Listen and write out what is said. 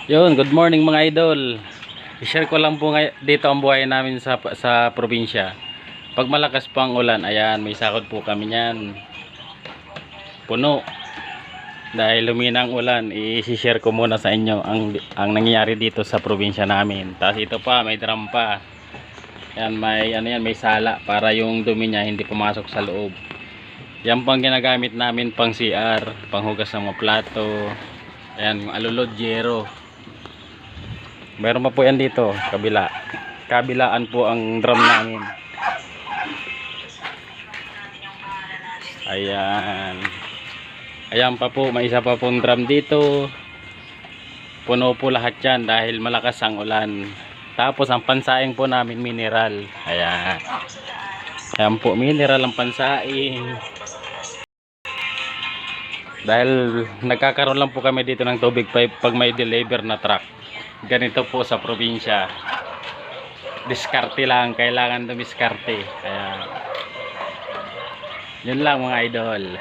Yun, good morning mga idol. I-share ko lang po dito ang buhay namin sa probinsya. Pag malakas po ang ulan, ayan, may sakot po kami niyan. Puno. Dahil lumina ang ulan, i-share ko muna sa inyo ang nangyayari dito sa probinsya namin. Tapos ito pa, may drum pa. Ayan, may sala para yung dumi niya hindi pumasok sa loob. Yan pang ginagamit namin pang CR, panghugas ng mga plato. Ayan, yung alulod, jero. Meron pa po yan dito, kabilaan po ang drum namin. Ayan pa po, may isa pa pong drum dito. Puno po lahat yan dahil malakas ang ulan. Tapos ang pansaing po namin mineral. Ayan po, mineral ang pansaing. Dahil nagkakaroon lang po kami dito ng tubig pipe pag may deliver na truck. Ganito po sa probinsya. Diskarte lang, kailangan dumiskarte. Yun lang mga idol.